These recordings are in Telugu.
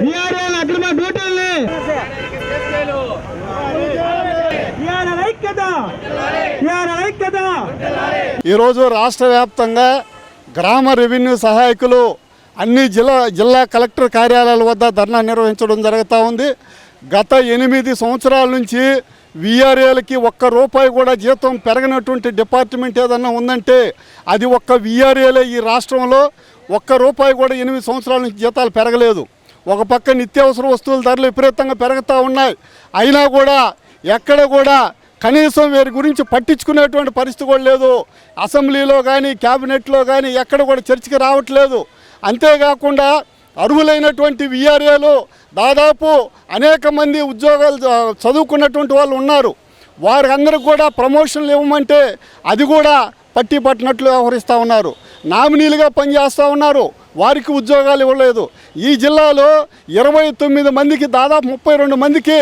వీఆర్ఏల అక్రమ డ్యూటీల్ని ఈరోజు రాష్ట్ర వ్యాప్తంగా గ్రామ రెవెన్యూ సహాయకులు అన్ని జిల్లా కలెక్టర్ కార్యాలయాల వద్ద ధర్నా నిర్వహించడం జరుగుతూ ఉంది. గత 8 సంవత్సరాల నుంచి వీఆర్ఏలకి ఒక్క రూపాయి కూడా జీతం పెరగనటువంటి డిపార్ట్మెంట్ ఏదన్నా ఉందంటే అది ఒక్క వీఆర్ఏలే. ఈ రాష్ట్రంలో ఒక్క రూపాయి కూడా 8 సంవత్సరాల నుంచి జీతాలు పెరగలేదు. ఒక పక్క నిత్యావసర వస్తువుల ధరలు విపరీతంగా పెరుగుతూ ఉన్నాయి. అయినా కూడా ఎక్కడ కూడా కనీసం వీరి గురించి పట్టించుకునేటువంటి పరిస్థితి కూడా లేదు. అసెంబ్లీలో కానీ క్యాబినెట్లో కానీ ఎక్కడ కూడా చర్చకి రావట్లేదు. అంతేకాకుండా అర్హులైనటువంటి వీఆర్ఏలు దాదాపు అనేక మంది ఉద్యోగాలు చదువుకున్నటువంటి వాళ్ళు ఉన్నారు. వారందరికి కూడా ప్రమోషన్లు ఇవ్వమంటే అది కూడా పట్టి పట్టినట్లు వ్యవహరిస్తూ ఉన్నారు. నామినీలుగా పనిచేస్తూ ఉన్నారు, వారికి ఉద్యోగాలు ఇవ్వలేదు. ఈ జిల్లాలో 29 మందికి దాదాపు 32 మందికి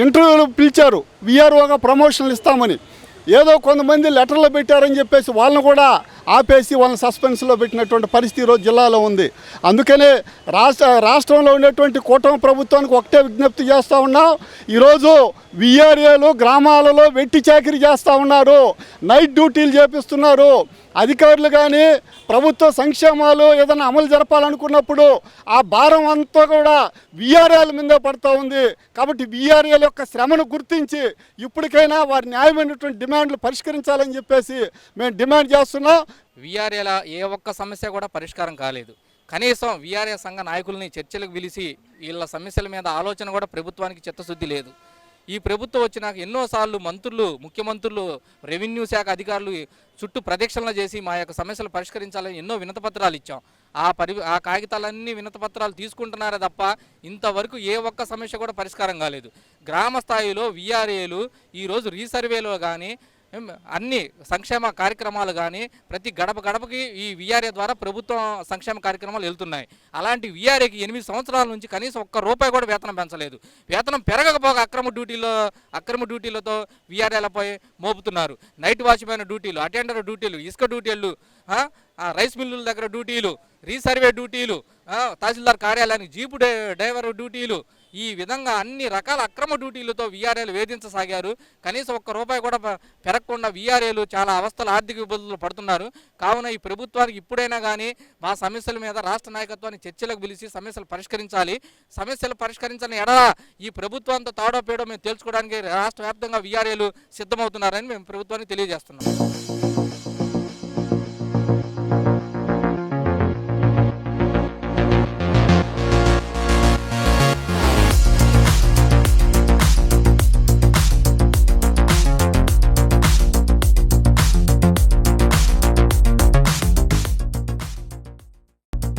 ఇంటర్వ్యూలు పిలిచారు వీఆర్ఓగా ప్రమోషన్లు ఇస్తామని. ఏదో కొంతమంది లెటర్లు పెట్టారని చెప్పేసి వాళ్ళని కూడా ఆపేసి వాళ్ళని సస్పెన్స్లో పెట్టినటువంటి పరిస్థితి ఈరోజు జిల్లాలో ఉంది. అందుకనే రాష్ట్రంలో ఉండేటువంటి కూటమి ప్రభుత్వానికి ఒకటే విజ్ఞప్తి చేస్తూ ఉన్నాం. ఈరోజు వీఆర్ఏలు గ్రామాలలో వెట్టి చాకిరీ చేస్తూ ఉన్నారు, నైట్ డ్యూటీలు చేపిస్తున్నారు. అధికారులు కానీ ప్రభుత్వ సంక్షేమాలు ఏదైనా అమలు జరపాలనుకున్నప్పుడు ఆ భారం అంతా కూడా వీఆర్ఏల మీదే పడుతూ ఉంది. కాబట్టి వీఆర్ఏల యొక్క శ్రమను గుర్తించి ఇప్పటికైనా వారి న్యాయమైనటువంటి డిమాండ్లు పరిష్కరించాలని చెప్పేసి మేము డిమాండ్ చేస్తున్నాం. వీఆర్ఏల ఏ ఒక్క సమస్య కూడా పరిష్కారం కాలేదు. కనీసం వీఆర్ఏ సంఘ నాయకుల్ని చర్చలకు పిలిచి వీళ్ళ సమస్యల మీద ఆలోచన కూడా ప్రభుత్వానికి చిత్తశుద్ధి లేదు. ఈ ప్రభుత్వం వచ్చినాక ఎన్నోసార్లు మంత్రులు, ముఖ్యమంత్రులు, రెవెన్యూ శాఖ అధికారులు చుట్టూ ప్రదక్షిణలు చేసి మా యొక్క సమస్యలు పరిష్కరించాలని ఎన్నో వినతిపత్రాలు ఇచ్చాం. ఆ కాగితాలన్నీ వినతిపత్రాలు తీసుకుంటున్నారే తప్ప ఇంతవరకు ఏ ఒక్క సమస్య కూడా పరిష్కారం కాలేదు. గ్రామ స్థాయిలో వీఆర్ఏలు ఈరోజు రీసర్వేలో కానీ అన్ని సంక్షేమ కార్యక్రమాలు కానీ ప్రతి గడప గడపకి ఈ వీఆర్ఏ ద్వారా ప్రభుత్వం సంక్షేమ కార్యక్రమాలు వెళ్తున్నాయి. అలాంటి వీఆర్ఏకి 8 సంవత్సరాల నుంచి కనీసం ఒక్క రూపాయి కూడా వేతనం పెంచలేదు. వేతనం పెరగకపోగా అక్రమ డ్యూటీలతో వీఆర్ఏలపై మోపుతున్నారు. నైట్ వాచ్మెన్ డ్యూటీలు, అటెండర్ డ్యూటీలు, ఇసుక డ్యూటీలు, రైస్ మిల్లుల దగ్గర డ్యూటీలు, రీసర్వే డ్యూటీలు, తహసీల్దార్ కార్యాలయానికి జీపు డ్రైవర్ డ్యూటీలు, ఈ విధంగా అన్ని రకాల అక్రమ డ్యూటీలతో వీఆర్ఏలు వేధించసాగారు. కనీసం ఒక్క రూపాయి కూడా పెరగకుండా వీఆర్ఏలు చాలా అవస్థలు, ఆర్థిక ఇబ్బందులు పడుతున్నారు. కావున ఈ ప్రభుత్వానికి ఇప్పుడైనా కానీ మా సమస్యల మీద రాష్ట్ర నాయకత్వాన్ని చర్చలకు పిలిచి సమస్యలు పరిష్కరించాలి. సమస్యలు పరిష్కరించని ఎడలా ఈ ప్రభుత్వంతో తాడో పేడో మేము తేల్చుకోవడానికి రాష్ట్ర వ్యాప్తంగా వీఆర్ఏలు సిద్ధమవుతున్నారని మేము ప్రభుత్వానికి తెలియజేస్తున్నాం.